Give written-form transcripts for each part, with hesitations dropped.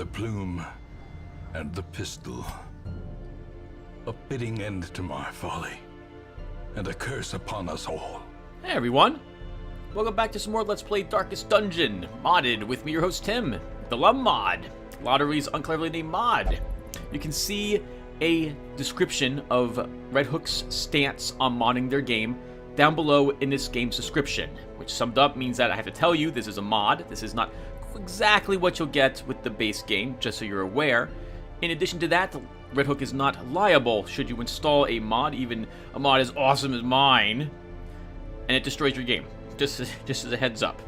the plume and the pistol. A fitting end to my folly, and a curse upon us all. Hey everyone! Welcome back to some more Let's Play Darkest Dungeon, modded with me, your host Tim, the LUNM mod, Lotaeri's uncleverly named mod. You can see a description of Red Hook's stance on modding their game down below in this game's description, which summed up means that I have to tell you this is a mod. This is not exactly what you'll get with the base game, just so you're aware. In addition to that, Red Hook is not liable should you install a mod, even a mod as awesome as mine, and it destroys your game. Just as a heads up.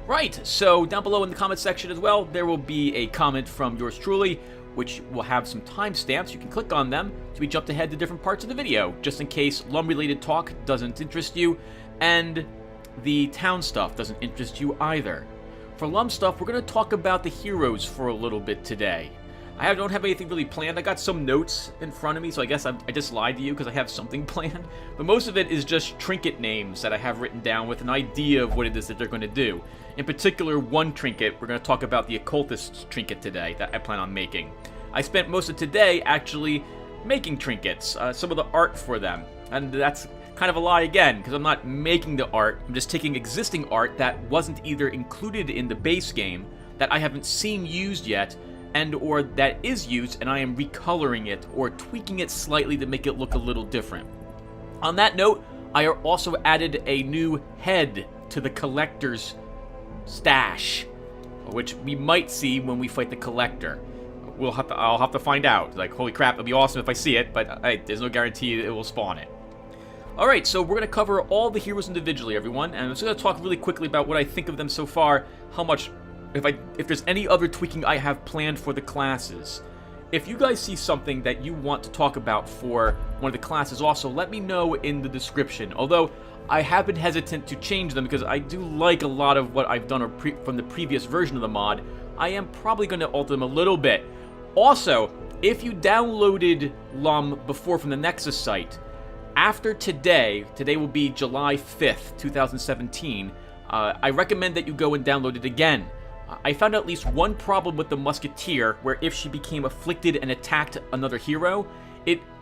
Right, so down below in the comment section as well, there will be a comment from yours truly, which will have some timestamps. You can click on them to be jumped ahead to different parts of the video, just in case LUM-related talk doesn't interest you, and the town stuff doesn't interest you either. For LUM stuff, we're going to talk about the heroes for a little bit today. I don't have anything really planned. I got some notes in front of me, so I guess I just lied to you because I have something planned. But most of it is just trinket names that I have written down with an idea of what it is that they're going to do. In particular, one trinket, we're going to talk about the occultist trinket today that I plan on making. I spent most of today actually making trinkets, some of the art for them. And that's kind of a lie again, because I'm not making the art. I'm just taking existing art that wasn't either included in the base game, that I haven't seen used yet, and or that is used and I am recoloring it or tweaking it slightly to make it look a little different. On that note, I also added a new head to the collector's stash, which we might see when we fight the collector. I'll have to find out. Like, holy crap, it'll be awesome if I see it, but there's no guarantee it will spawn it. Alright, so we're going to cover all the heroes individually, everyone, and I'm just going to talk really quickly about what I think of them so far, how much if there's any other tweaking I have planned for the classes. If you guys see something that you want to talk about for one of the classes also, let me know in the description. Although, I have been hesitant to change them because I do like a lot of what I've done from the previous version of the mod. I am probably going to alter them a little bit. Also, if you downloaded LUM before from the Nexus site, after today will be July 5th, 2017, I recommend that you go and download it again. I found at least one problem with the Musketeer, where if she became afflicted and attacked another hero,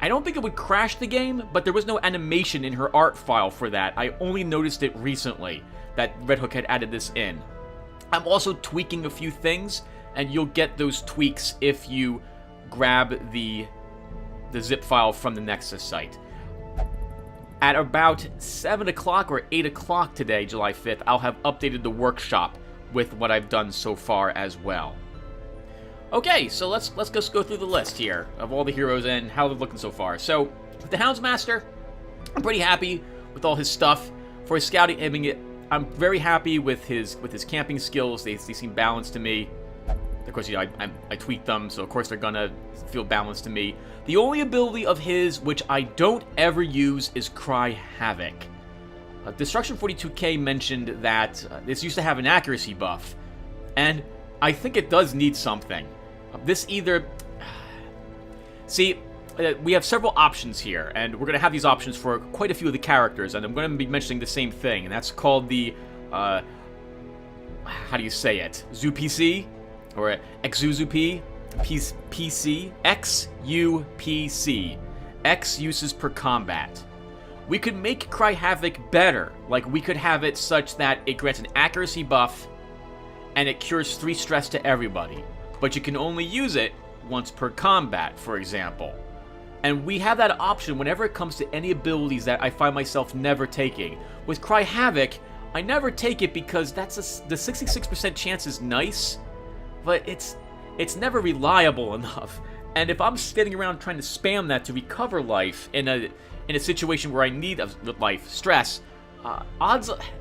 I don't think it would crash the game, but there was no animation in her art file for that. I only noticed it recently, that Red Hook had added this in. I'm also tweaking a few things, and you'll get those tweaks if you grab the zip file from the Nexus site. At about 7 o'clock or 8 o'clock today, July 5th, I'll have updated the workshop with what I've done so far as well. Okay, so let's just go through the list here of all the heroes and how they're looking so far. So, the Houndsmaster, I'm pretty happy with all his stuff. For his scouting, I'm very happy with his camping skills. They seem balanced to me. Of course, I tweaked them, so of course they're gonna feel balanced to me. The only ability of his which I don't ever use is Cry Havoc. Destruction 42K mentioned that this used to have an accuracy buff, and I think it does need something. This either... See, we have several options here, and we're going to have these options for quite a few of the characters, and I'm going to be mentioning the same thing, and that's called the... how do you say it? ZUPC? Or XUZUP? PC? XUPC. X uses per combat. We could make Cry Havoc better. Like, we could have it such that it grants an accuracy buff, and it cures 3 stress to everybody. But you can only use it once per combat, for example. And we have that option whenever it comes to any abilities that I find myself never taking. With Cry Havoc, I never take it because the 66% chance is nice, but it's never reliable enough. And if I'm standing around trying to spam that to recover life in a situation where I need life stress,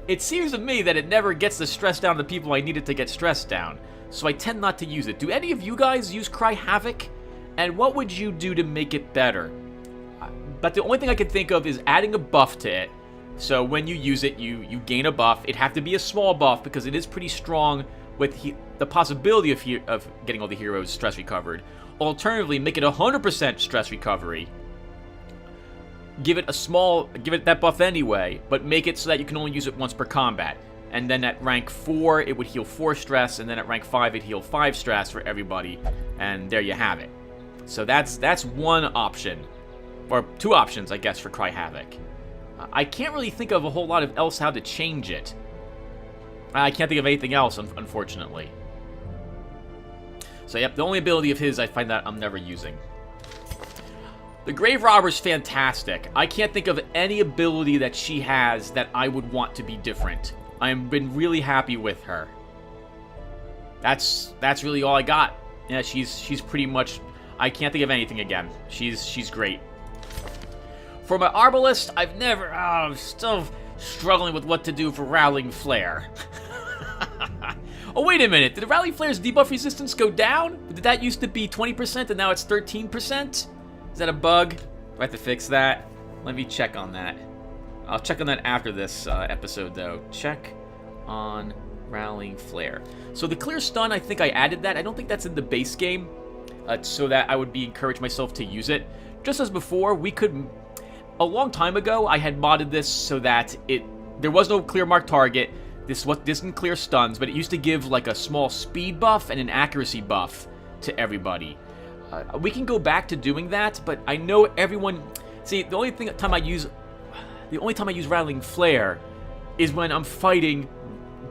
it seems to me that it never gets the stress down to the people I need it to get stressed down. So I tend not to use it. Do any of you guys use Cry Havoc? And what would you do to make it better? But the only thing I can think of is adding a buff to it. So when you use it, you gain a buff. It'd have to be a small buff because it is pretty strong with the possibility of getting all the heroes stress recovered. Alternatively, make it 100% stress recovery. Give it that buff anyway, but make it so that you can only use it once per combat. and then at rank 4 it would heal 4 stress, and then at rank 5 it'd heal 5 stress for everybody, and there you have it. So that's one option, or 2 options, I guess, for Cry Havoc. I can't really think of a whole lot of else how to change it. I can't think of anything else, unfortunately. So yep, the only ability of his I find that I'm never using. The Grave Robber's fantastic. I can't think of any ability that she has that I would want to be different. I've been really happy with her. That's really all I got. Yeah, she's pretty much... I can't think of anything again. She's great. For my Arbalist, I'm still struggling with what to do for Rallying Flare. Oh, wait a minute. Did the Rallying Flare's debuff resistance go down? Did that used to be 20% and now it's 13%? Is that a bug? Do I have to fix that? Let me check on that. I'll check on that after this episode, though. Check on Rallying Flare. So the clear stun, I think I added that. I don't think that's in the base game, so that I would encourage myself to use it. Just as before, we could... A long time ago, I had modded this so that there was no clear mark target. This didn't clear stuns, but it used to give like a small speed buff and an accuracy buff to everybody. We can go back to doing that, but I know everyone... See, the only time I use Rattling Flare is when I'm fighting,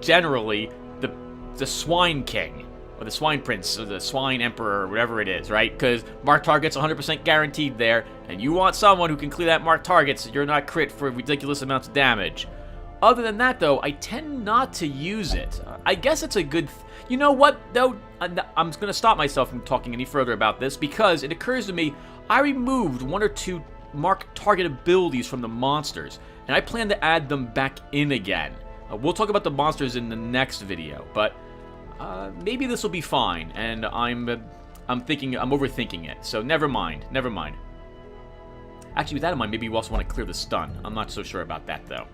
generally, the Swine King, or the Swine Prince, or the Swine Emperor, or whatever it is, right? Because mark target's 100% guaranteed there, and you want someone who can clear that mark target so you're not crit for ridiculous amounts of damage. Other than that, though, I tend not to use it. I guess it's a good... You know what, though? I'm going to stop myself from talking any further about this, because it occurs to me, I removed 1 or 2 mark target abilities from the monsters, and I plan to add them back in again. We'll talk about the monsters in the next video, but maybe this will be fine, and I'm overthinking it, so never mind. Actually, with that in mind, maybe you also want to clear the stun. I'm not so sure about that, though.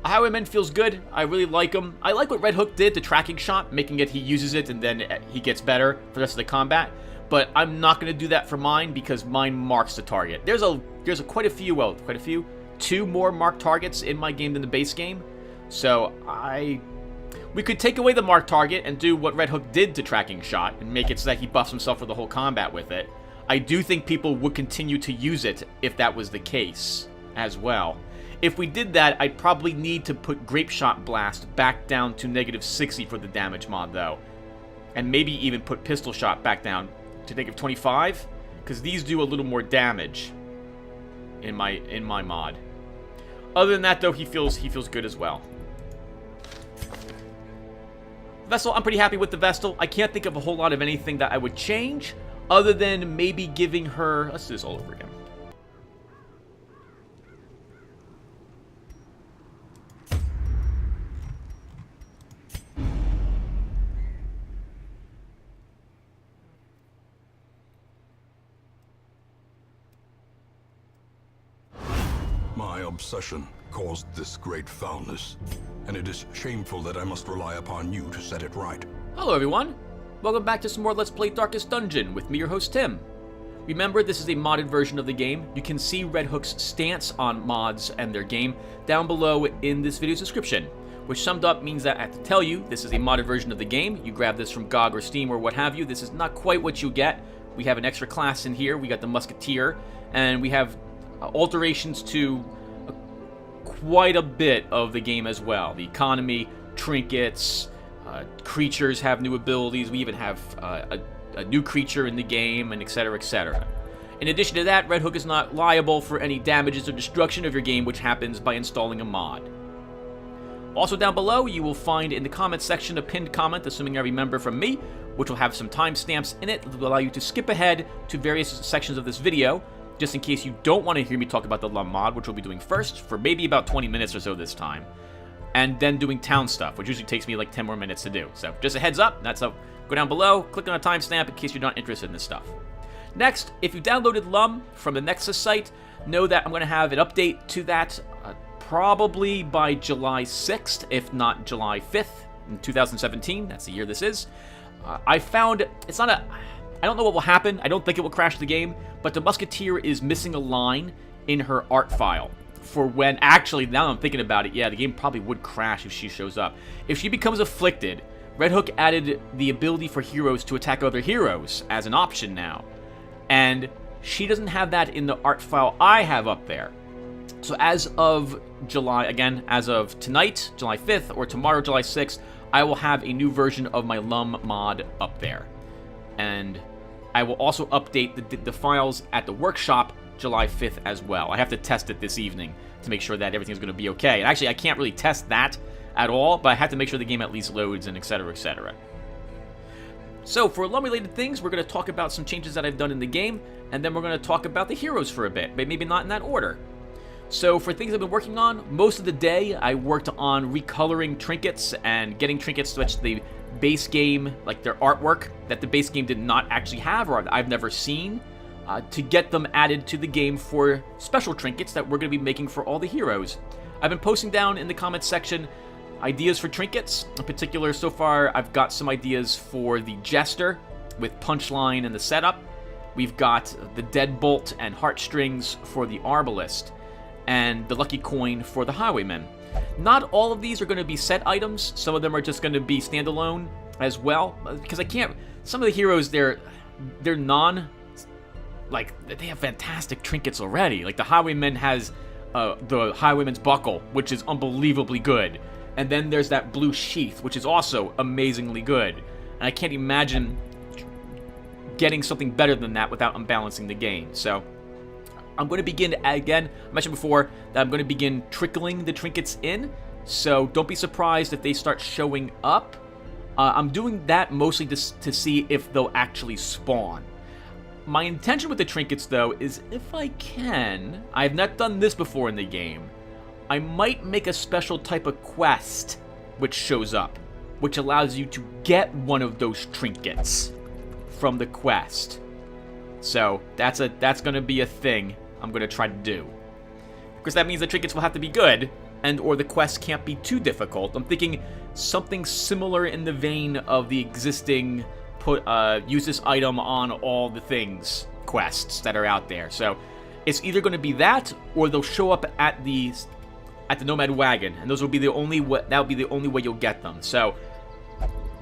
Highwayman feels good. I really like him. I like what Red Hook did to Tracking Shot, making it he uses it and then he gets better for the rest of the combat. But I'm not going to do that for mine because mine marks the target. There's quite a few, 2 more marked targets in my game than the base game. So we could take away the marked target and do what Red Hook did to Tracking Shot and make it so that he buffs himself for the whole combat with it. I do think people would continue to use it if that was the case as well. If we did that, I'd probably need to put Grape Shot Blast back down to -60 for the damage mod, though. And maybe even put Pistol Shot back down to -25, because these do a little more damage in my mod. Other than that, though, he feels good as well. Vestal, I'm pretty happy with the Vestal. I can't think of a whole lot of anything that I would change, other than maybe giving her... Let's do this all over again. My obsession caused this great foulness, and it is shameful that I must rely upon you to set it right. Hello everyone! Welcome back to some more Let's Play Darkest Dungeon with me, your host Tim. Remember, this is a modded version of the game. You can see Red Hook's stance on mods and their game down below in this video's description, which summed up means that I have to tell you this is a modded version of the game. You grab this from GOG or Steam or what have you. This is not quite what you get. We have an extra class in here. We got the Musketeer, and we have alterations to quite a bit of the game as well. The economy, trinkets, creatures have new abilities. We even have a new creature in the game, and etc, etc. In addition to that, Red Hook is not liable for any damages or destruction of your game, which happens by installing a mod. Also down below, you will find in the comments section a pinned comment, assuming I remember from me, which will have some timestamps in it that will allow you to skip ahead to various sections of this video, just in case you don't want to hear me talk about the LUNM mod, which we'll be doing first, for maybe about 20 minutes or so this time, and then doing town stuff, which usually takes me like 10 more minutes to do. So just a heads up, go down below, click on a timestamp in case you're not interested in this stuff. Next, if you downloaded LUNM from the Nexus site, know that I'm going to have an update to that probably by July 6th, if not July 5th in 2017. That's the year this is. I found, I don't know what will happen. I don't think it will crash the game, but the Musketeer is missing a line in her art file. for when, actually, now that I'm thinking about it, yeah, the game probably would crash if she shows up. If she becomes afflicted, Red Hook added the ability for heroes to attack other heroes as an option now. And she doesn't have that in the art file I have up there. So as of July, again, as of tonight, July 5th, or tomorrow, July 6th, I will have a new version of my LUM mod up there. And I will also update the files at the workshop July 5th as well. I have to test it this evening to make sure that everything's going to be okay. And actually, I can't really test that at all, but I have to make sure the game at least loads and etc, etc. So, for LUM-related things, we're going to talk about some changes that I've done in the game, and then we're going to talk about the heroes for a bit, but maybe not in that order. So, for things I've been working on, most of the day I worked on recoloring trinkets and getting trinkets which the base game, like their artwork, that the base game did not actually have or I've never seen, to get them added to the game for special trinkets that we're going to be making for all the heroes. I've been posting down in the comments section ideas for trinkets. In particular, so far, I've got some ideas for the Jester with Punchline and the setup. We've got the Deadbolt and Heartstrings for the Arbalist, and the Lucky Coin for the Highwayman. Not all of these are going to be set items. Some of them are just going to be standalone as well, because I can't... Some of the heroes, they're non... Like, they have fantastic trinkets already. Like, the Highwayman has the Highwayman's Buckle, which is unbelievably good. And then there's that blue sheath, which is also amazingly good. And I can't imagine getting something better than that without unbalancing the game. So, I'm going to begin, again, I mentioned before, that I'm going to begin trickling the trinkets in. So, don't be surprised if they start showing up. I'm doing that mostly to see if they'll actually spawn. My intention with the trinkets, though, is if I can, I have not done this before in the game, I might make a special type of quest which shows up, which allows you to get one of those trinkets from the quest. So, that's going to be a thing I'm going to try to do. Because that means the trinkets will have to be good, and or the quest can't be too difficult. I'm thinking something similar in the vein of the existing use this item on all the things quests that are out there. So it's either going to be that, or they'll show up at the Nomad Wagon, and those will be the only way you'll get them. So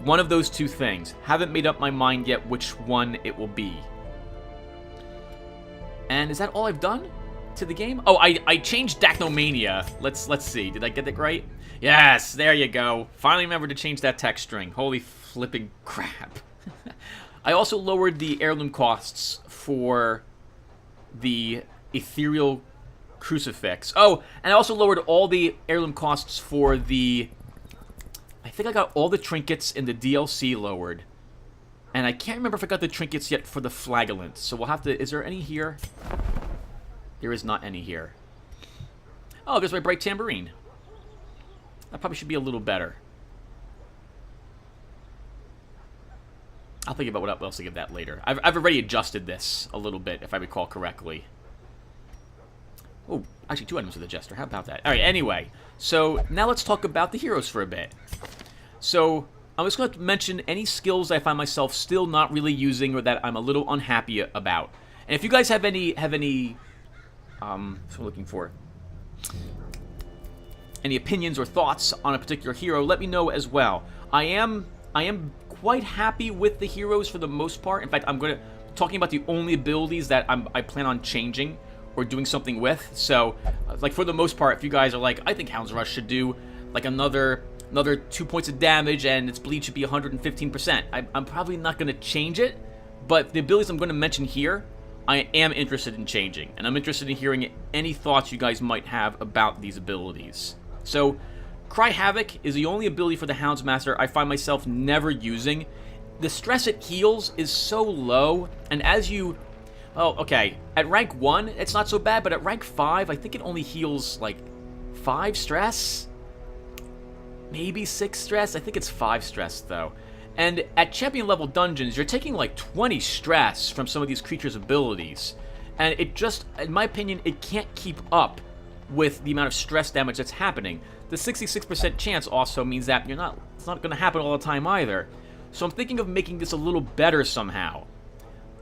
one of those two things. Haven't made up my mind yet which one it will be. And is that all I've done to the game? Oh, I changed Dachnomania. Let's see. Did I get that right? Yes, there you go. Finally remembered to change that text string. Holy flipping crap. I also lowered the heirloom costs for the ethereal crucifix. Oh, and I also lowered all the heirloom costs for the... I think I got all the trinkets in the DLC lowered. And I can't remember if I got the trinkets yet for the flagellant. So we'll have to... Is there any here? There is not any here. Oh, there's my bright tambourine. That probably should be a little better. I'll think about what else to give that later. I've already adjusted this a little bit, if I recall correctly. Oh, actually 2 items for the Jester. How about that? Alright, anyway. So, now let's talk about the heroes for a bit. So, I'm just going to mention any skills I find myself still not really using or that I'm a little unhappy about. And if you guys have any what I'm looking for. Any opinions or thoughts on a particular hero, let me know as well. I am quite happy with the heroes for the most part. In fact, I'm talking about the only abilities that I plan on changing or doing something with. So, like, for the most part, if you guys are like, I think Hound's Rush should do like another 2 points of damage and its bleed should be 115%. I'm probably not going to change it, but the abilities I'm going to mention here, I am interested in changing, and I'm interested in hearing any thoughts you guys might have about these abilities. So, Cry Havoc is the only ability for the Houndsmaster I find myself never using. The stress it heals is so low, and as you... Well, okay, at rank 1, it's not so bad, but at rank 5, I think it only heals, like, 5 stress? Maybe 6 stress? I think it's 5 stress, though. And at champion level dungeons, you're taking, like, 20 stress from some of these creatures' abilities. And it just, in my opinion, it can't keep up with the amount of stress damage that's happening. The 66% chance also means that it's not going to happen all the time either. So I'm thinking of making this a little better somehow.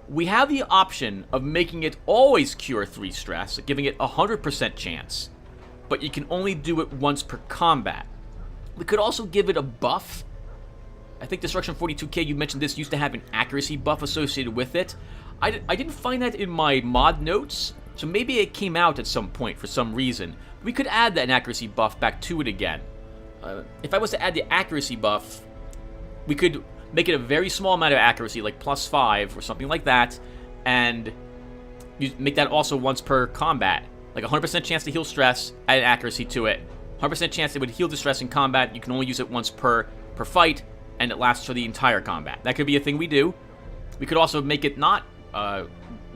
We have the option of making it always cure 3 stress, giving it a 100% chance. but you can only do it once per combat. We could also give it a buff. I think Destruction 42K, you mentioned this, used to have an accuracy buff associated with it. I didn't find that in my mod notes, so maybe it came out at some point for some reason. We could add that accuracy buff back to it again. If I was to add the accuracy buff, we could make it a very small amount of accuracy, like +5 or something like that, and you make that also once per combat. Like 100% chance to heal stress, add accuracy to it. 100% chance it would heal distress in combat, you can only use it once per fight, and it lasts for the entire combat. That could be a thing we do. We could also make it not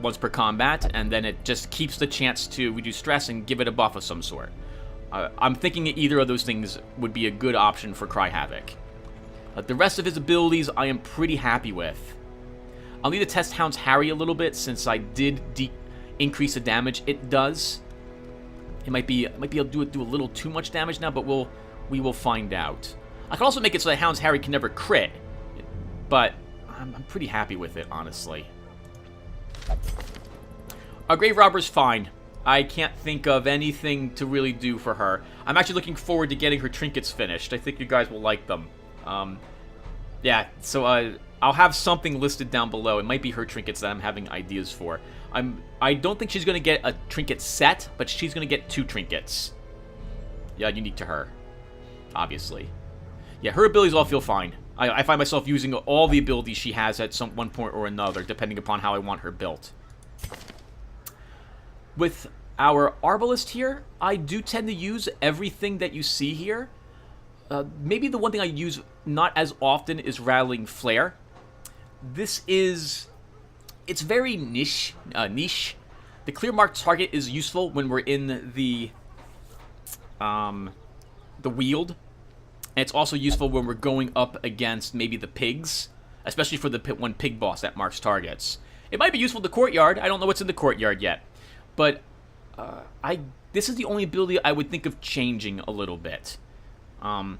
once per combat, and then it just keeps the chance to reduce stress and give it a buff of some sort. I'm thinking either of those things would be a good option for Cry Havoc. The rest of his abilities I am pretty happy with. I'll need to test Hound's Harry a little bit since I did increase the damage it does. It might be able to do a little too much damage now, but we will find out. I can also make it so that Hound's Harry can never crit, but I'm pretty happy with it, honestly. Our Grave Robber's fine. I can't think of anything to really do for her. I'm actually looking forward to getting her trinkets finished. I think you guys will like them. Yeah, so I'll have something listed down below. It might be her trinkets that I'm having ideas for. I don't think she's going to get a trinket set, but she's going to get 2 trinkets. Yeah, unique to her, obviously. Yeah, her abilities all feel fine. I find myself using all the abilities she has at one point or another, depending upon how I want her built. With our Arbalist here, I do tend to use everything that you see here. Maybe the one thing I use not as often is Rattling Flare. It's very niche. The clear marked target is useful when we're in the Weald. And it's also useful when we're going up against maybe the pigs, especially for the one pig boss that marks targets. It might be useful in the Courtyard. I don't know what's in the Courtyard yet. But this is the only ability I would think of changing a little bit. Yeah,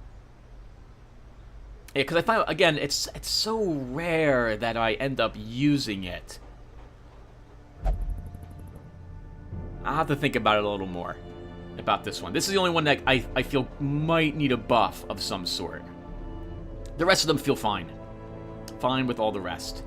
because I find, again, it's so rare that I end up using it. I'll have to think about it a little more, about this one. This is the only one that I feel might need a buff of some sort. The rest of them feel fine. Fine with all the rest.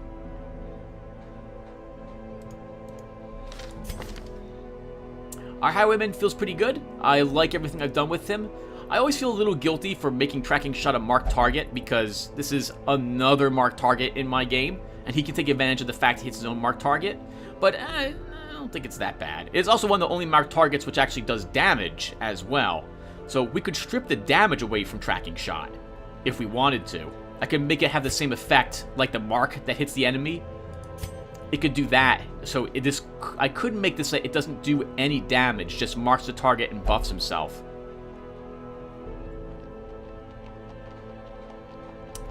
Our Highwayman feels pretty good. I like everything I've done with him. I always feel a little guilty for making Tracking Shot a marked target because this is another marked target in my game, and he can take advantage of the fact he hits his own marked target, but I don't think it's that bad. It's also one of the only marked targets which actually does damage as well, so we could strip the damage away from Tracking Shot if we wanted to. I could make it have the same effect like the mark that hits the enemy. It could do that, so I could make this so it doesn't do any damage, just marks the target and buffs himself.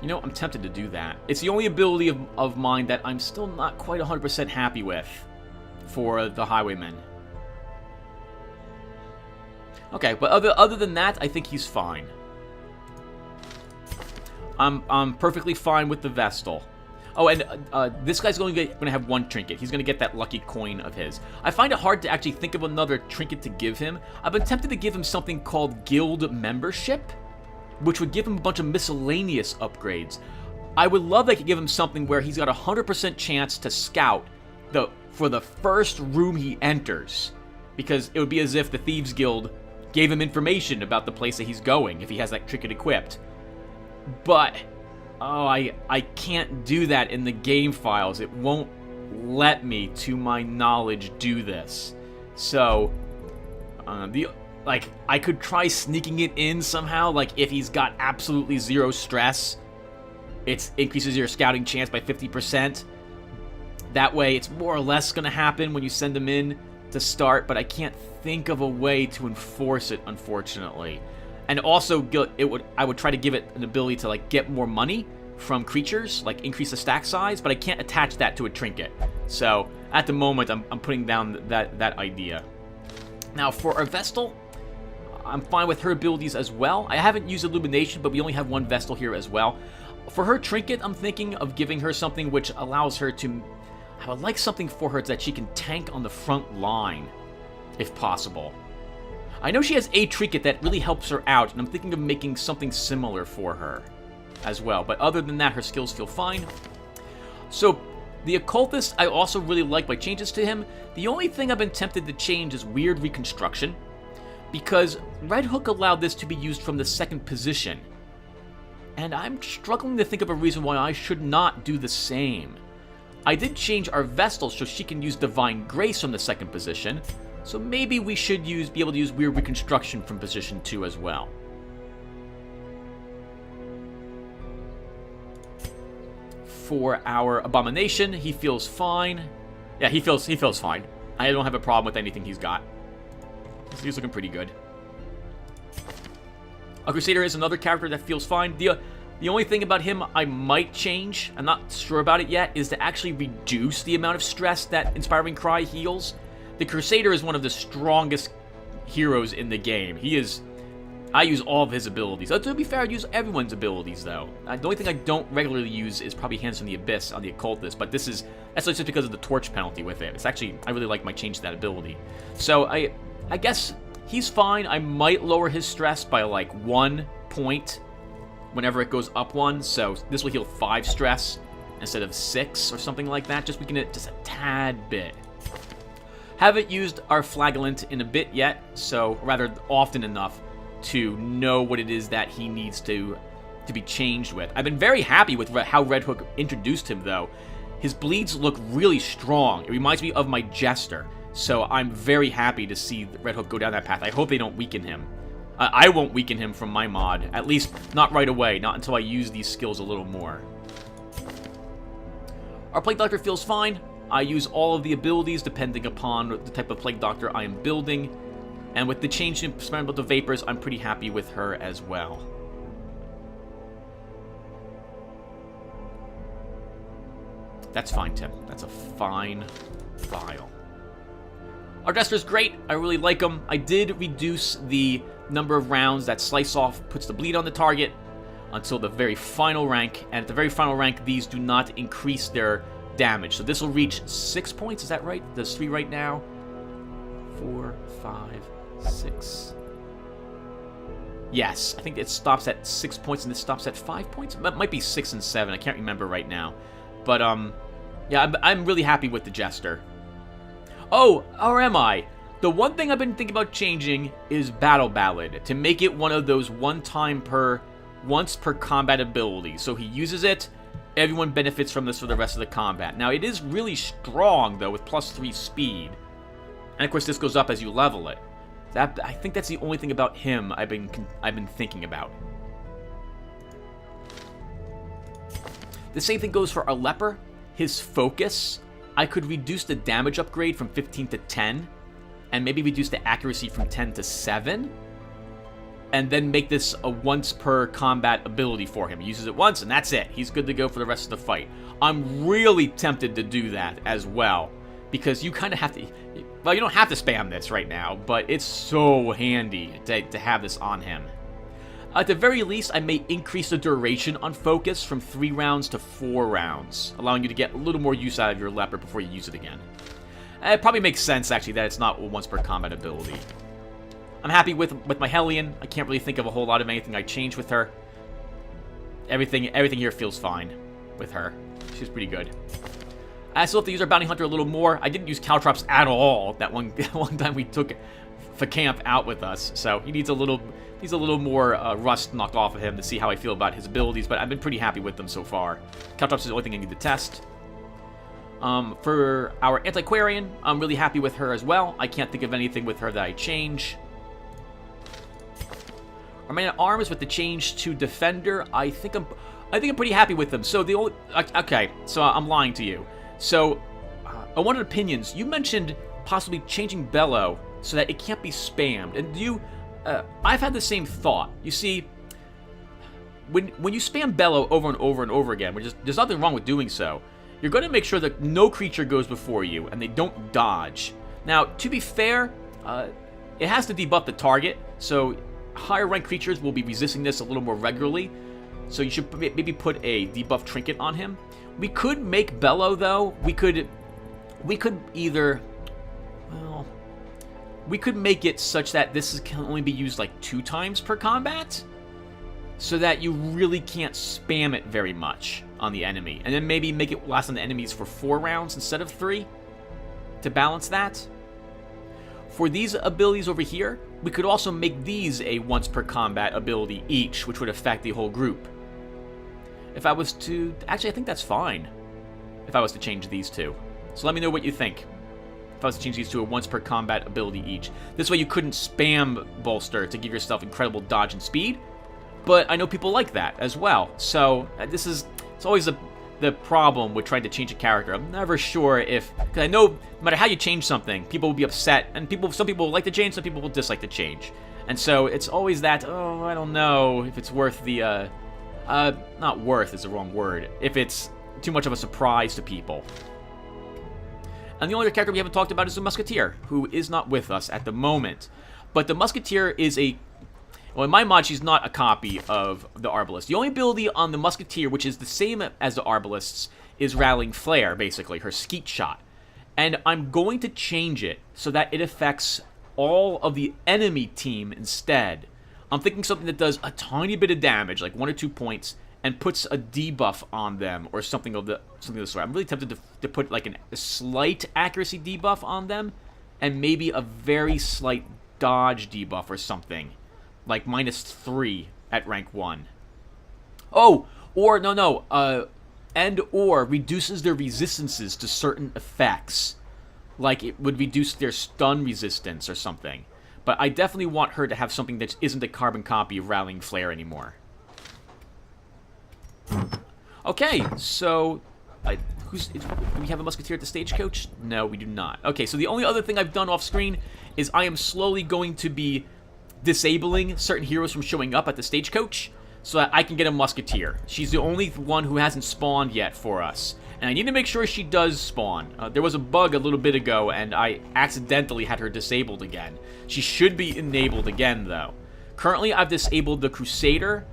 You know, I'm tempted to do that. It's the only ability of mine that I'm still not quite 100% happy with for the Highwayman. Okay, but other than that, I think he's fine. I'm perfectly fine with the Vestal. Oh, and this guy's going to have 1 trinket. He's going to get that lucky coin of his. I find it hard to actually think of another trinket to give him. I've been tempted to give him something called Guild Membership, which would give him a bunch of miscellaneous upgrades. I would love that I could give him something where he's got a 100% chance to scout for the first room he enters, because it would be as if the Thieves Guild gave him information about the place that he's going if he has that trinket equipped. But oh, I can't do that in the game files. It won't let me, to my knowledge, do this. So I could try sneaking it in somehow, like if he's got absolutely 0 stress, it increases your scouting chance by 50%. That way, it's more or less going to happen when you send him in to start, but I can't think of a way to enforce it, unfortunately. And also, I would try to give it an ability to like get more money from creatures, like increase the stack size, but I can't attach that to a trinket. So, at the moment, I'm putting down that idea. Now, for our Vestal, I'm fine with her abilities as well. I haven't used Illumination, but we only have 1 Vestal here as well. For her trinket, I'm thinking of giving her something which allows her to... I would like something for her that she can tank on the front line, if possible. I know she has a trinket that really helps her out, and I'm thinking of making something similar for her as well. But other than that, her skills feel fine. So, the Occultist, I also really like my changes to him. The only thing I've been tempted to change is Weird Reconstruction, because Red Hook allowed this to be used from the second position. And I'm struggling to think of a reason why I should not do the same. I did change our Vestal so she can use Divine Grace from the second position, so maybe we should be able to use Weird Reconstruction from position 2 as well. For our Abomination, he feels fine. Yeah, he feels fine. I don't have a problem with anything he's got. He's looking pretty good. A Crusader is another character that feels fine. The only thing about him I might change, I'm not sure about it yet, is to actually reduce the amount of stress that Inspiring Cry heals. The Crusader is one of the strongest heroes in the game. I use all of his abilities. To be fair, I use everyone's abilities, though. The only thing I don't regularly use is probably Hands from the Abyss on the Occultist, but that's just because of the torch penalty with it. It's actually, I really like my change to that ability. So, I guess he's fine. I might lower his stress by, like, 1 point whenever it goes up 1, so this will heal 5 stress instead of 6 or something like that. Just weaken it just a tad bit. Haven't used our Flagellant in a bit yet, so rather often enough to know what it is that he needs to be changed with. I've been very happy with how Red Hook introduced him, though. His bleeds look really strong. It reminds me of my Jester, so I'm very happy to see Red Hook go down that path. I hope they don't weaken him. I won't weaken him from my mod, at least not right away, not until I use these skills a little more. Our Plague Doctor feels fine. I use all of the abilities depending upon the type of Plague Doctor I am building. And with the change in Experimental Vapors, I'm pretty happy with her as well. That's fine, Tim. That's a fine file. Our Jester's great. I really like him. I did reduce the number of rounds that Slice Off puts the bleed on the target until the very final rank. And at the very final rank, these do not increase their damage. So this will reach 6 points. Is that right? There's 3 right now. 4, 5, 6. Yes, I think it stops at 6 points and this stops at 5 points. That might be 6 and 7. I can't remember right now. But, yeah, I'm really happy with the Jester. Oh, or am I? The one thing I've been thinking about changing is Battle Ballad to make it one of those once per combat abilities. So he uses it, everyone benefits from this for the rest of the combat. Now, it is really strong, though, with +3 speed. And, of course, this goes up as you level it. I think that's the only thing about him I've been thinking about. The same thing goes for our Leper. His Focus, I could reduce the damage upgrade from 15 to 10, and maybe reduce the accuracy from 10 to 7, and then make this a once per combat ability for him. He uses it once, and that's it. He's good to go for the rest of the fight. I'm really tempted to do that as well, because you kind of have to... Well, you don't have to spam this right now, but it's so handy to have this on him. At the very least, I may increase the duration on Focus from 3 rounds to 4 rounds, allowing you to get a little more use out of your Leper before you use it again. It probably makes sense, actually, that it's not a once per combat ability. I'm happy with my Hellion. I can't really think of a whole lot of anything I changed with her. Everything here feels fine with her. She's pretty good. I still have to use our Bounty Hunter a little more. I didn't use Caltrops at all that one time we took Facamp out with us, so he needs a little more rust knocked off of him to see how I feel about his abilities, but I've been pretty happy with them so far. Caltrops is the only thing I need to test. For our Antiquarian, I'm really happy with her as well. I can't think of anything with her that I change. Our Man-at-Arms with the change to Defender, I think I'm pretty happy with them. So the only... Okay, so I'm lying to you. So, I wanted opinions. You mentioned possibly changing Bellow so that it can't be spammed. And I've had the same thought. You see, when you spam Bellow over and over and over again, there's nothing wrong with doing so, you're going to make sure that no creature goes before you and they don't dodge. Now, to be fair, it has to debuff the target, so higher rank creatures will be resisting this a little more regularly. So you should maybe put a debuff trinket on him. We could make Bellow, though. We could either... Well... we could make it such that can only be used like 2 times per combat, so that you really can't spam it very much on the enemy. And then maybe make it last on the enemies for 4 rounds instead of 3 to balance that. For these abilities over here, we could also make these a once per combat ability each, which would affect the whole group. If I was to... Actually, I think that's fine if I was to change these two. So let me know what you think. If I was to change these to a once per combat ability each. This way you couldn't spam bolster to give yourself incredible dodge and speed. But I know people like that as well. So it's always the problem with trying to change a character. I'm never sure if... Because I know no matter how you change something, people will be upset. And some people will like the change, some people will dislike the change. And so it's always that, oh, I don't know if it's worth the... not worth is the wrong word. If it's too much of a surprise to people. And the only other character we haven't talked about is the Musketeer, who is not with us at the moment. But the Musketeer is a... Well, in my mod, she's not a copy of the Arbalist. The only ability on the Musketeer, which is the same as the Arbalists, is Rallying Flare, basically, her skeet shot. And I'm going to change it so that it affects all of the enemy team instead. I'm thinking something that does a tiny bit of damage, like 1 or 2 points, and puts a debuff on them, or something of the sort. I'm really tempted to put like a slight accuracy debuff on them, and maybe a very slight dodge debuff or something. Like -3 at rank 1. Oh! Or, or reduces their resistances to certain effects. Like it would reduce their stun resistance or something. But I definitely want her to have something that isn't a carbon copy of Rallying Flare anymore. Okay, so... do we have a Musketeer at the Stagecoach? No, we do not. Okay, so the only other thing I've done off-screen is I am slowly going to be disabling certain heroes from showing up at the Stagecoach so that I can get a Musketeer. She's the only one who hasn't spawned yet for us. And I need to make sure she does spawn. There was a bug a little bit ago, and I accidentally had her disabled again. She should be enabled again, though. Currently, I've disabled the Crusader,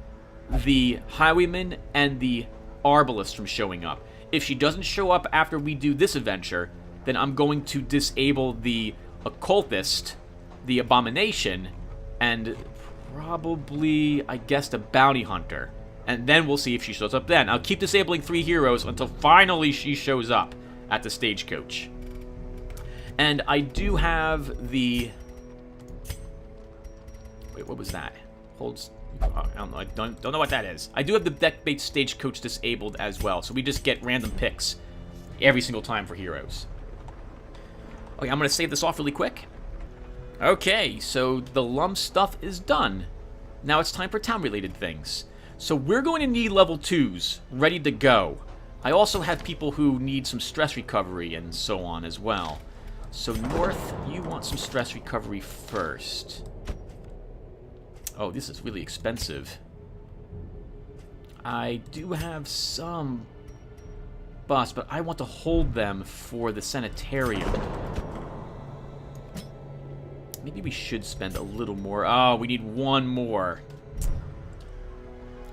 the Highwayman, and the Arbalist from showing up. If she doesn't show up after we do this adventure, then I'm going to disable the Occultist, the Abomination, and probably, I guess, the Bounty Hunter. And then we'll see if she shows up then. I'll keep disabling 3 heroes until finally she shows up at the Stagecoach. And I do have the... Wait, what was that? I don't know what that is. I do have the deck-based Stagecoach disabled as well, so we just get random picks every single time for heroes. Okay, I'm going to save this off really quick. Okay, so the LUM stuff is done. Now it's time for town-related things. So we're going to need level 2s ready to go. I also have people who need some stress recovery and so on as well. So North, you want some stress recovery first. Oh, this is really expensive. I do have some buffs, but I want to hold them for the sanitarium. Maybe we should spend a little more. Oh, we need 1 more.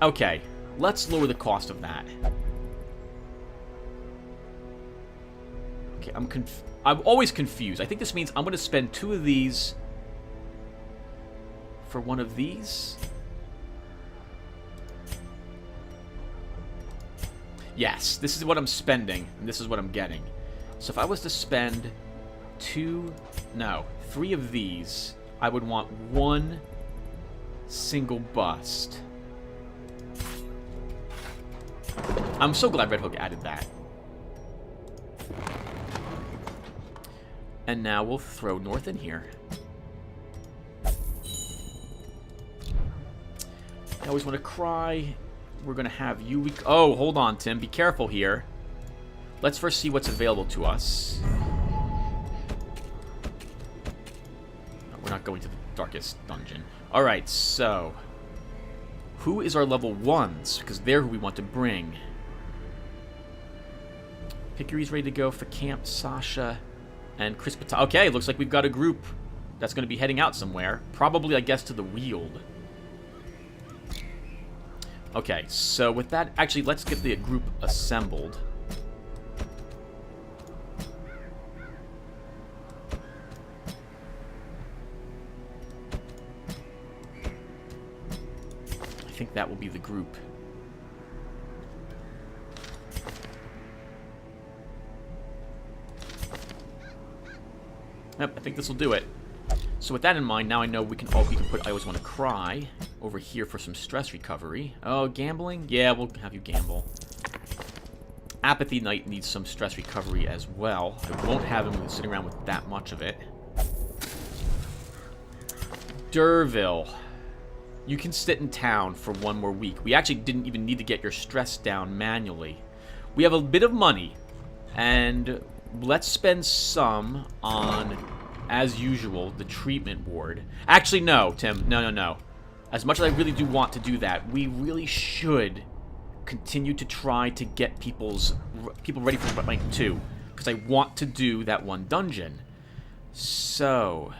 Okay, let's lower the cost of that. Okay, I'm always confused. I think this means I'm going to spend 2 of these for 1 of these. Yes, this is what I'm spending, and this is what I'm getting. So if I was to spend 3 of these, I would want 1 single bust. I'm so glad Red Hook added that. And now we'll throw North in here. I always want to cry. We're going to have you... Oh, hold on, Tim. Be careful here. Let's first see what's available to us. No, we're not going to the darkest dungeon. Alright, so... Who is our level 1s? Because they're who we want to bring. Pickery's ready to go for camp. Sasha and Chris Pata. Okay, looks like we've got a group that's going to be heading out somewhere. Probably, I guess, to the Weald. Okay, so with that... Actually, let's get the group assembled. think that will be the group. Yep, I think this will do it. So with that in mind, now I know we can put I always want to cry over here for some stress recovery. Oh, gambling? Yeah, we'll have you gamble. Apathy Knight needs some stress recovery as well. I won't have him sitting around with that much of it. Derville. You can sit in town for 1 more week. We actually didn't even need to get your stress down manually. We have a bit of money, and let's spend some on, as usual, the treatment ward. Actually, no, Tim. No. As much as I really do want to do that, we really should continue to try to get people ready for rank 2, because I want to do that one dungeon. So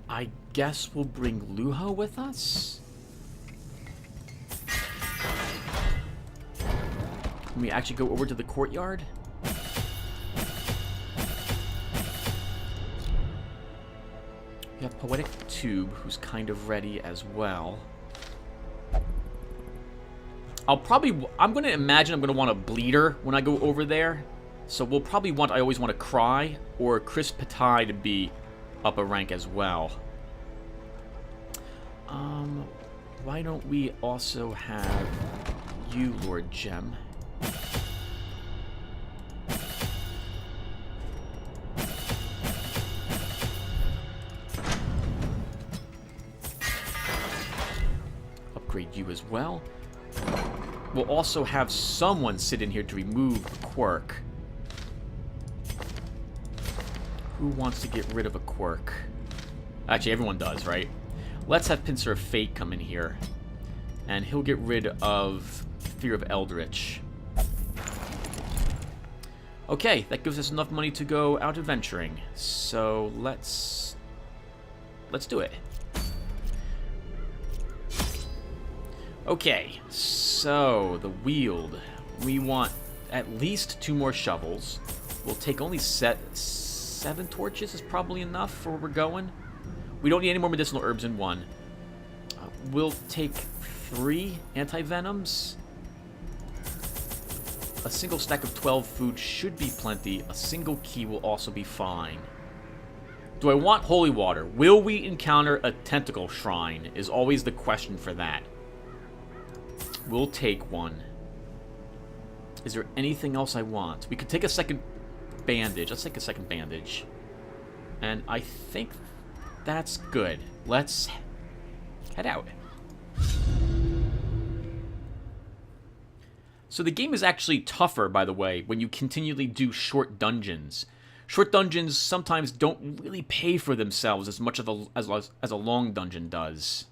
I guess we'll bring Luho with us. Can we actually go over to the courtyard? We have Poetic Tube, who's kind of ready as well. I'm going to imagine I'm going to want a bleeder when I go over there. So we'll probably I always want to cry, or Chris Patai to be up a rank as well. Why don't we also have you, Lord Gem? Upgrade you as well. We'll also have someone sit in here to remove a quirk. Who wants to get rid of a quirk? Actually, everyone does, right? Let's have Pincer of Fate come in here. And he'll get rid of Fear of Eldritch. Okay, that gives us enough money to go out adventuring. So let's do it. Okay, so the Weald. We want at least 2 more shovels. We'll take only 7 torches is probably enough for where we're going. We don't need any more medicinal herbs in 1. We'll take 3 anti-venoms. A single stack of 12 food should be plenty. A single key will also be fine. Do I want holy water? Will we encounter a tentacle shrine is always the question for that. We'll take 1. Is there anything else I want? We could take a second bandage. Let's take a second bandage. And I think that's good. Let's head out. So the game is actually tougher, by the way, when you continually do short dungeons. Short dungeons sometimes don't really pay for themselves as much as a long dungeon does.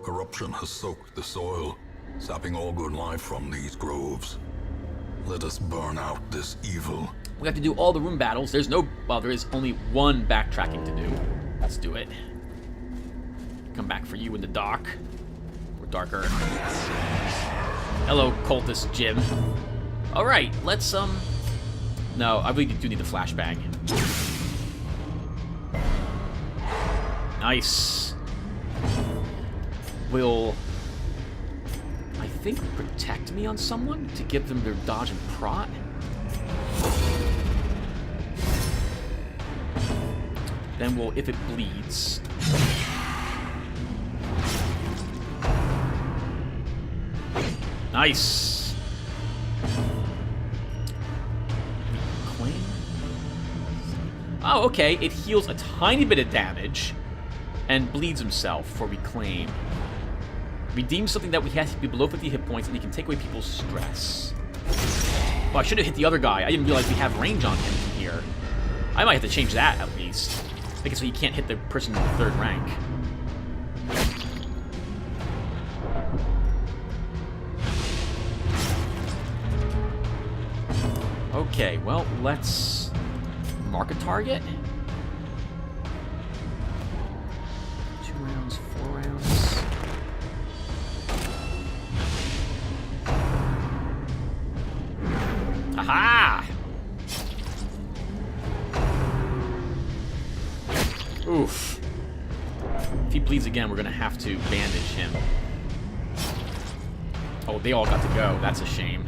Corruption has soaked the soil, sapping all good life from these groves. Let us burn out this evil. We have to do all the room battles. There is only 1 backtracking to do. Let's do it. Come back for you in the dark. Or darker. Hello, cultist Jim. Alright, let's, No, I really do need the flashbang. Nice. Will, I think, protect me on someone to give them their dodge and prot? Then we'll, if it bleeds... Nice! Reclaim? Oh, okay. It heals a tiny bit of damage and bleeds himself for reclaim. Redeem something that we have to be below 50 hit points, and you can take away people's stress. Oh, I should have hit the other guy. I didn't realize we have range on him from here. I might have to change that, at least. Make it so you can't hit the person in the 3rd rank. Okay, well, let's mark a target. 2 rounds, 4 rounds. Aha! Oof. If he bleeds again, we're going to have to bandage him. Oh, they all got to go. That's a shame.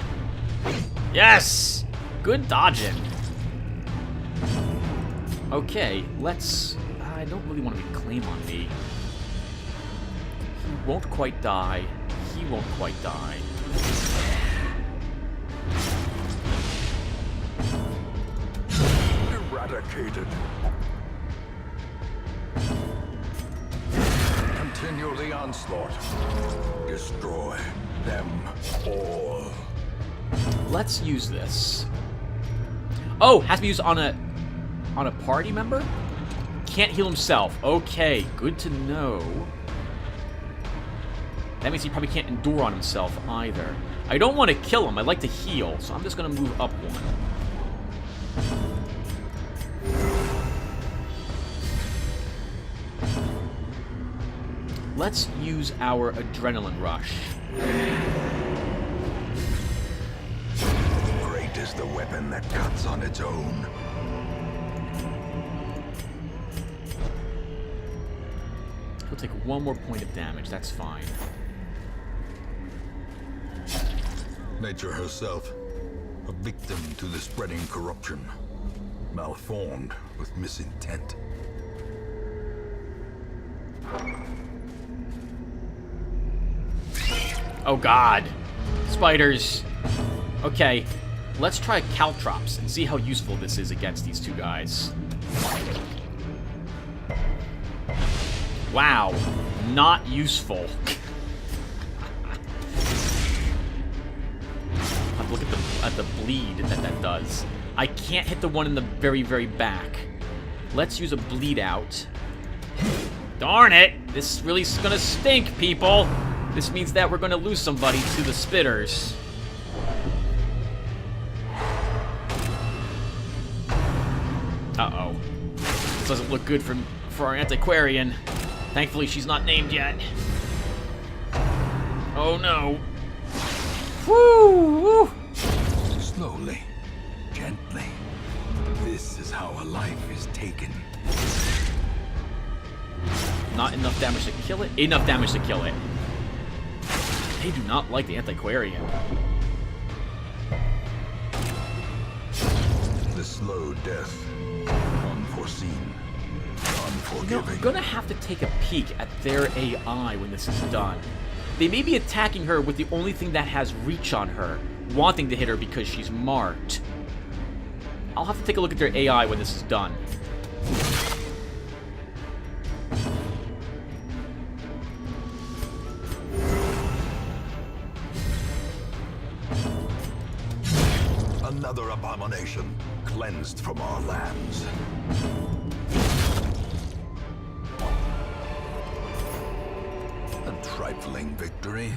Yes! Good dodging. Okay, let's... I don't really want to reclaim on me. He won't quite die. He won't quite die. Eradicated. Continue the onslaught. Destroy them all. Let's use this. Oh, has to be used on a party member? Can't heal himself. Okay, good to know. That means he probably can't endure on himself either. I don't want to kill him. I like to heal, so I'm just going to move up one. Let's use our adrenaline rush. Great is the weapon that cuts on its own. He'll take one more point of damage. That's fine. Nature herself, a victim to the spreading corruption, malformed with misintent. Oh god. Spiders. Okay, let's try caltrops and see how useful this is against these two guys. Wow. Not useful. Look at the bleed that does. I can't hit the one in the very, very back. Let's use a bleed out. Darn it! This really is gonna stink, people! This means that we're gonna lose somebody to the spitters. Uh-oh. This doesn't look good for our antiquarian. Thankfully, she's not named yet. Oh no. Woo! Slowly, gently. This is how a life is taken. Not enough damage to kill it? Enough damage to kill it. They do not like the antiquarian. The slow death. Unforeseen. Unforgiving. I'm gonna have to take a peek at their AI when this is done. They may be attacking her with the only thing that has reach on her, wanting to hit her because she's marked. I'll have to take a look at their AI when this is done. Another abomination cleansed from our lands. A trifling victory,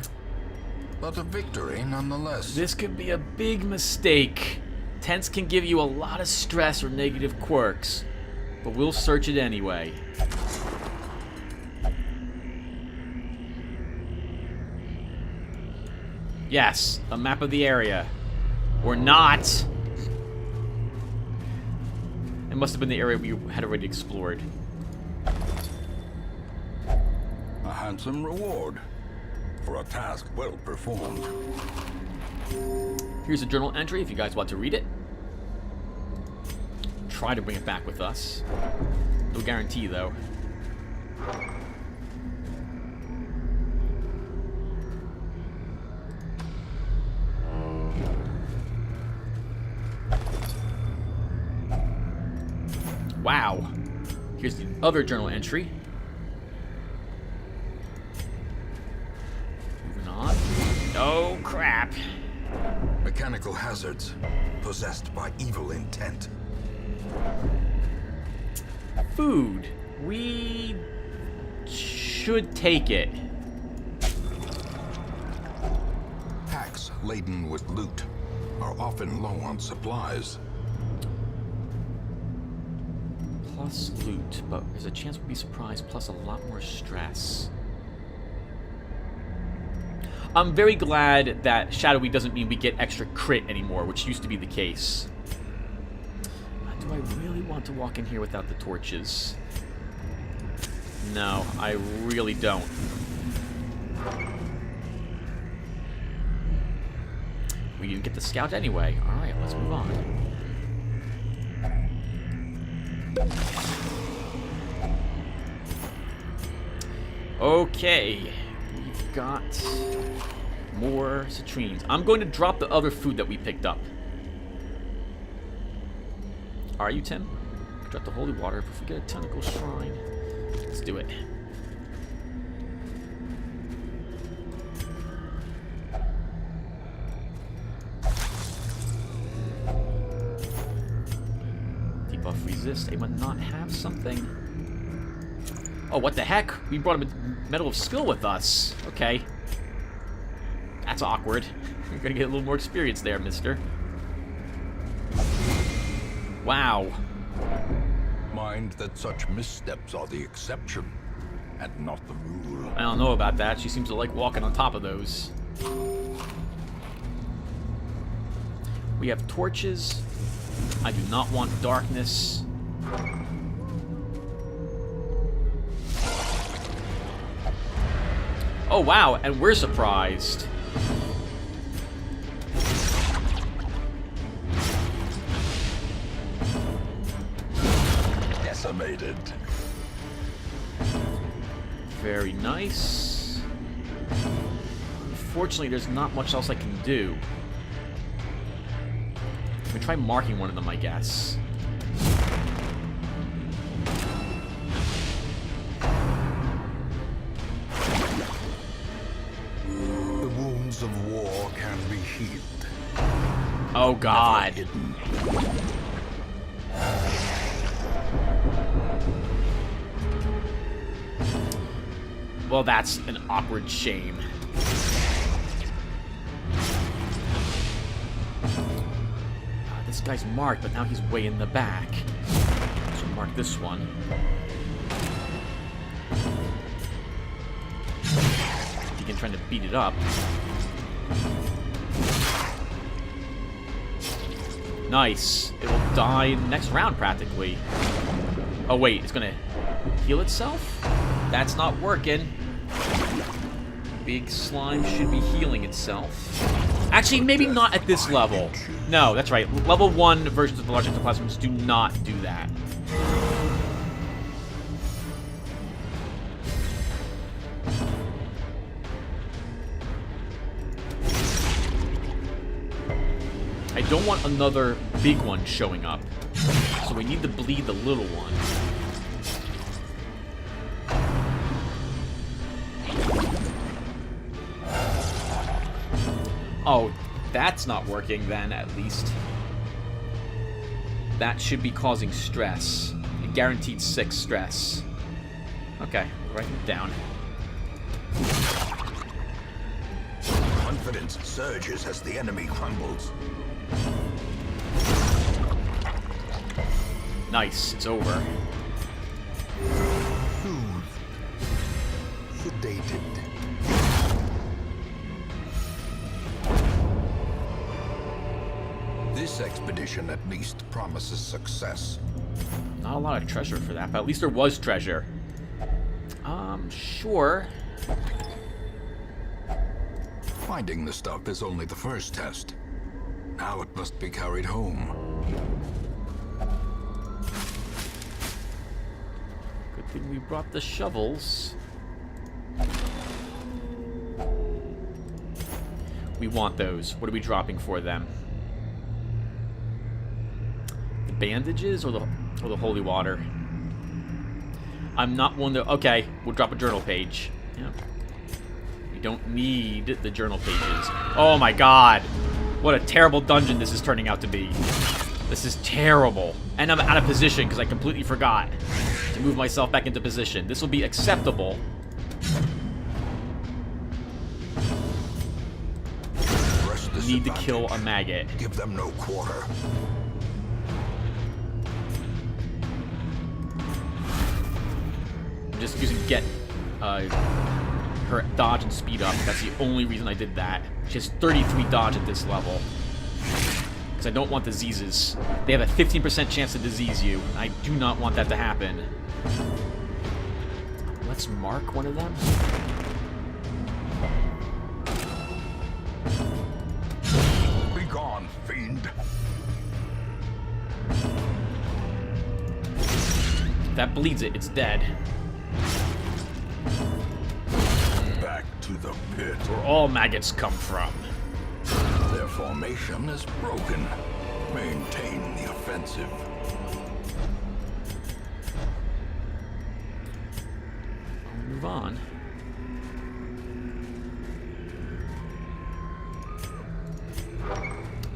but a victory nonetheless. This could be a big mistake. Tense can give you a lot of stress or negative quirks, but we'll search it anyway. Yes, a map of the area. Or not. It must have been the area we had already explored. A handsome reward for a task well performed. Here's a journal entry if you guys want to read it. Try to bring it back with us. No guarantee, though. Wow. Here's the other journal entry. Moving on. Oh, crap. Mechanical hazards possessed by evil intent. Food. We should take it. Packs laden with loot are often low on supplies. Plus loot, but there's a chance we'll be surprised, plus a lot more stress. I'm very glad that shadowy doesn't mean we get extra crit anymore, which used to be the case. Do I really want to walk in here without the torches? No, I really don't. We didn't get the scout anyway. Alright, let's move on. Okay, we've got more citrines. I'm going to drop the other food that we picked up. Are you, Tim? Drop the holy water if we get a tentacle shrine. Let's do it. Debuff resist. They might not have something. Oh, what the heck? We brought a medal of skill with us. Okay. That's awkward. You're gonna get a little more experience there, mister. Wow. Mind that such missteps are the exception, and not the rule. I don't know about that. She seems to like walking on top of those. We have torches. I do not want darkness. Oh, wow, and we're surprised. Decimated. Very nice. Unfortunately, there's not much else I can do. I'm gonna try marking one of them, I guess. The wounds of war can be healed. Oh, God. Hidden. Well, that's an awkward shame. This guy's marked, but now he's way in the back. So mark this one. Begin trying to beat it up. Nice. It will die next round, practically. Oh, wait. It's gonna heal itself? That's not working. Big slime should be healing itself. Actually, maybe not at this level. No, that's right. Level 1 versions of the large ectoplasms do not do that. I don't want another big one showing up. So we need to bleed the little one. Oh, that's not working then, at least. That should be causing stress. A guaranteed 6 stress. Okay, write it down. Confidence surges as the enemy crumbles. Nice, it's over. Soothed. Sedated. This expedition at least promises success. Not a lot of treasure for that, but at least there was treasure. Sure. Finding the stuff is only the first test. Now it must be carried home. Good thing we brought the shovels. We want those. What are we dropping for them? The bandages or the holy water? I'm not one to... Okay, we'll drop a journal page. Yeah. We don't need the journal pages. Oh my god. What a terrible dungeon this is turning out to be. This is terrible. And I'm out of position because I completely forgot to move myself back into position. This will be acceptable. Need to kill a maggot. Give them no quarter. I'm just using get her dodge and speed up. That's the only reason I did that. She has 33 dodge at this level. Because I don't want diseases. They have a 15% chance to disease you. I do not want that to happen. Let's mark one of them. Be gone, fiend. If that bleeds it, it's dead. Back to the pit. Where all maggots come from. Their formation is broken. Maintain the offensive. I'll move on.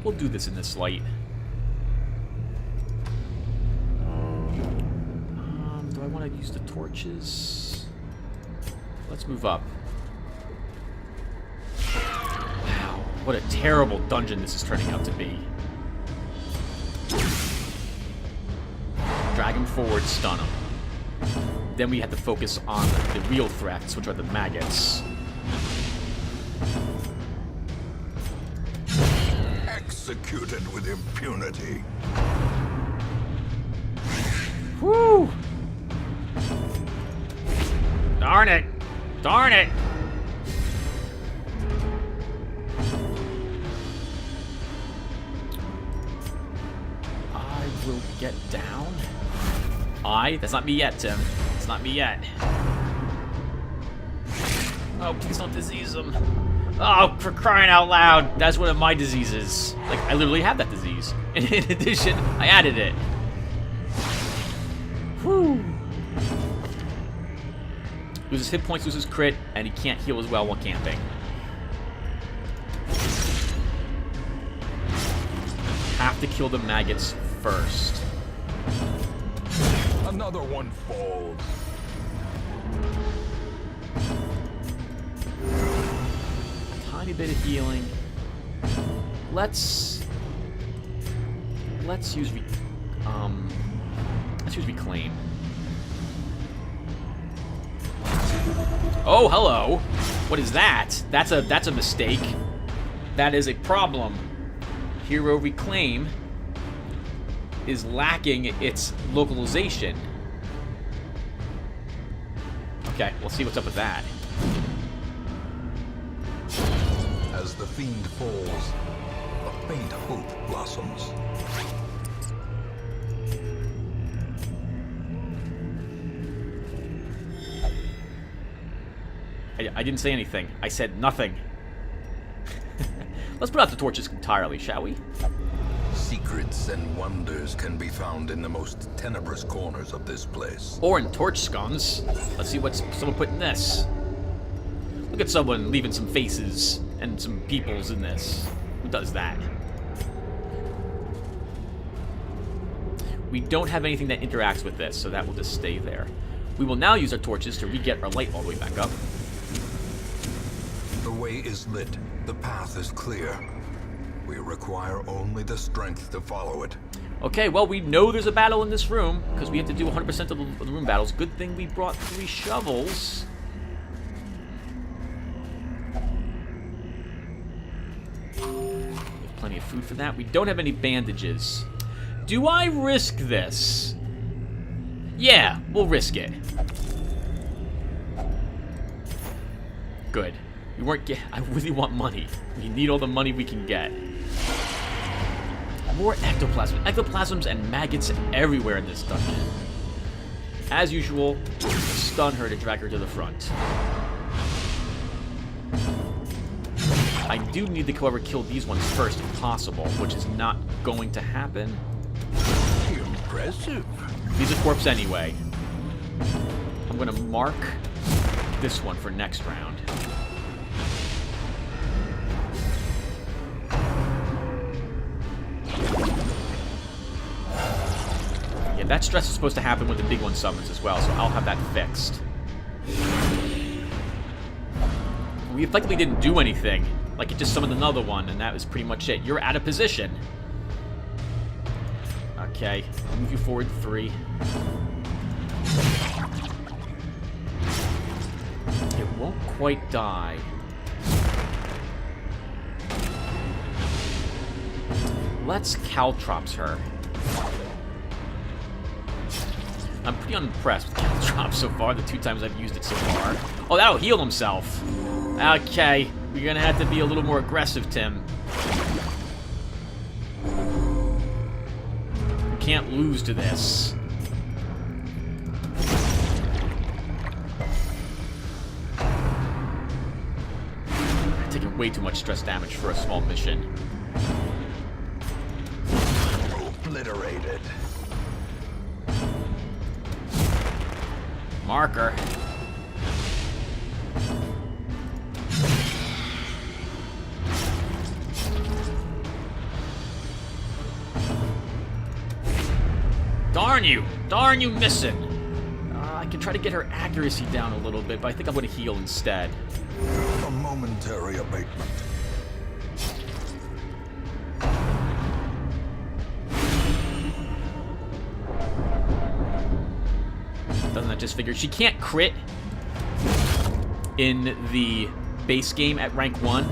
We'll do this in this light. Do I want to use the torches? Let's move up. Wow, what a terrible dungeon this is turning out to be. Drag him forward, stun him. Then we have to focus on the real threats, which are the maggots. Executed with impunity. Whew! Darn it! Darn it! I will get down. That's not me yet, Tim. It's not me yet. Oh, please don't disease him. Oh, for crying out loud. That's one of my diseases. Like, I literally have that disease. And in addition, I added it. Whew. Loses hit points, loses crit, and he can't heal as well while camping. Have to kill the maggots first. Another one falls. Tiny bit of healing. Let's use reclaim. Oh, hello. What is that? That's a mistake. That is a problem. Hero reclaim is lacking its localization. Okay, we'll see what's up with that. As the fiend falls, a faint hope blossoms. I didn't say anything. I said nothing. Let's put out the torches entirely, shall we? Secrets and wonders can be found in the most tenebrous corners of this place. Or in torch scones. Let's see what someone put in this. Look at someone leaving some faces and some peoples in this. Who does that? We don't have anything that interacts with this, so that will just stay there. We will now use our torches to re-get our light all the way back up. The way is lit. The path is clear. We require only the strength to follow it. Okay, well, we know there's a battle in this room, because we have to do 100% of the room battles. Good thing we brought 3 shovels. We have plenty of food for that. We don't have any bandages. Do I risk this? Yeah, we'll risk it. Good. We weren't I really want money. We need all the money we can get. More ectoplasm. Ectoplasms and maggots everywhere in this dungeon. As usual, stun her to drag her to the front. I do need to, however, kill these ones first if possible, which is not going to happen. Impressive. He's a corpse anyway. I'm gonna mark this one for next round. Yeah, that stress is supposed to happen when the big one summons as well, so I'll have that fixed. We effectively didn't do anything. Like, it just summoned another one, and that was pretty much it. You're out of position. Okay, I'll move you forward 3. It won't quite die. Let's caltrops her. I'm pretty unimpressed with the drop so far, the 2 times I've used it so far. Oh, that'll heal himself. Okay, we're gonna have to be a little more aggressive, Tim. We can't lose to this. Taking way too much stress damage for a small mission. Obliterated. Marker. Darn you! Darn you missing! I can try to get her accuracy down a little bit, but I think I'm going to heal instead. A momentary abatement. Doesn't that just figure? She can't crit in the base game at rank 1.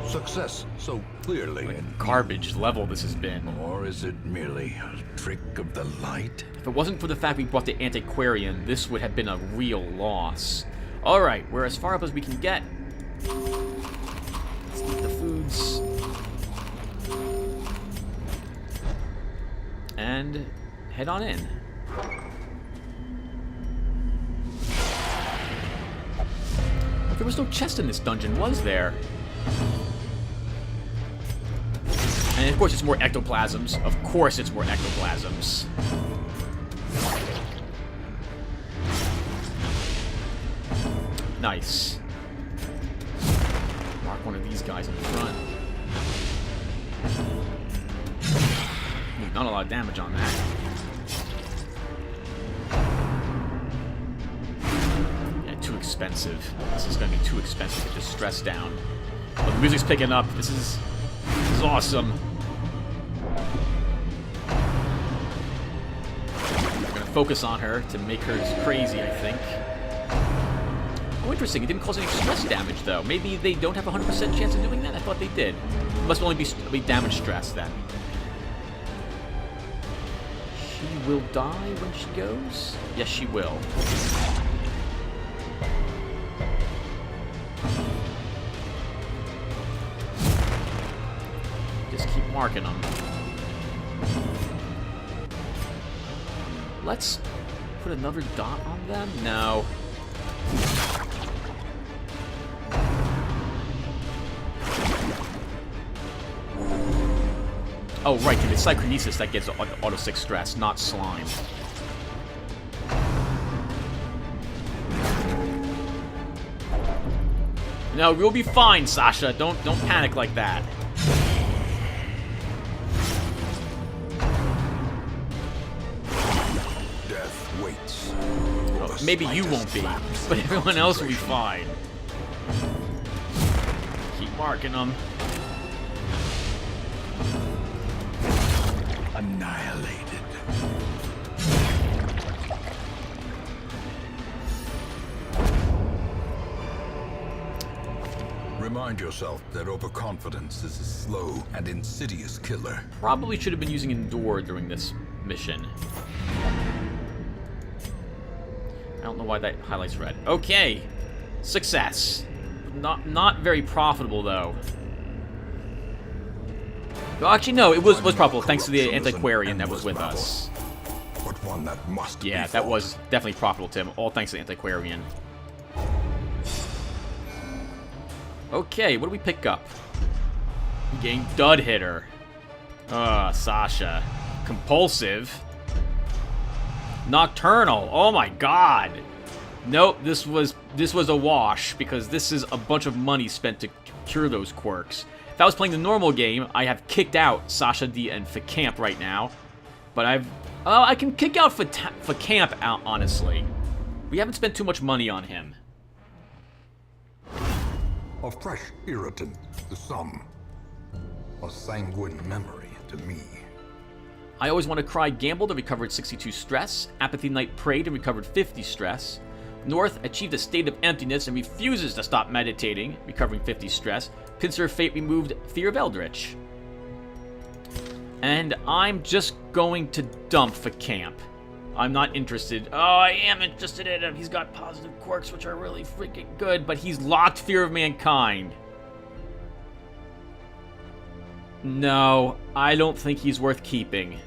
Success so clearly. Like garbage level this has been. Or is it merely a trick of the light? If it wasn't for the fact we brought the Antiquarian, this would have been a real loss. Alright, we're as far up as we can get. Let's eat the foods. And head on in. There was no chest in this dungeon, was there? And of course it's more ectoplasms. Of course it's more ectoplasms. Nice. Mark one of these guys in front. Ooh, not a lot of damage on that. Yeah, too expensive. This is going to be too expensive to get this stress down. But the music's picking up. This is awesome. We're going to focus on her to make her crazy, I think. Oh, interesting. It didn't cause any stress damage, though. Maybe they don't have a 100% chance of doing that? I thought they did. It must only be damage stress, then. She will die when she goes? Yes, she will. Just keep marking them. Let's put another dot on them? No. Oh, right, it's Psychronesis that gets auto 6 stress, not slime. No, we'll be fine, Sasha. Don't panic like that. Death waits. Oh, maybe you won't be, but everyone else will be fine. Keep marking them. Annihilated. Remind yourself that overconfidence is a slow and insidious killer. Probably should have been using Endure during this mission. I don't know why that highlights red. Okay. Success. Not very profitable, though. Well, actually, no, it was profitable thanks to the Antiquarian that was with us. But one that must be Yeah, that was definitely profitable, Tim. All thanks to the Antiquarian. Okay, what do we pick up? We gain Dud Hitter. Sasha. Compulsive. Nocturnal. Oh my god. Nope, this was a wash because this is a bunch of money spent to cure those quirks. If I was playing the normal game, I have kicked out Sasha D and Facamp right now. But I can kick out Facamp out, honestly. We haven't spent too much money on him. a fresh irritant to some, a sanguine memory to me. I Always Want to Cry gambled and recovered 62 stress. Apathy Knight prayed and recovered 50 stress. North achieved a state of emptiness and refuses to stop meditating, recovering 50 stress. Pincer of Fate removed Fear of Eldritch. And I'm just going to dump for camp. I'm not interested. Oh, I am interested in him. He's got positive quirks, which are really freaking good, but he's locked Fear of Mankind. No, I don't think he's worth keeping.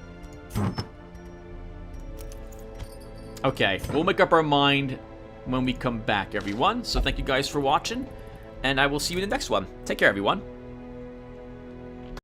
Okay, we'll make up our mind when we come back, everyone. So thank you guys for watching, and I will see you in the next one. Take care, everyone.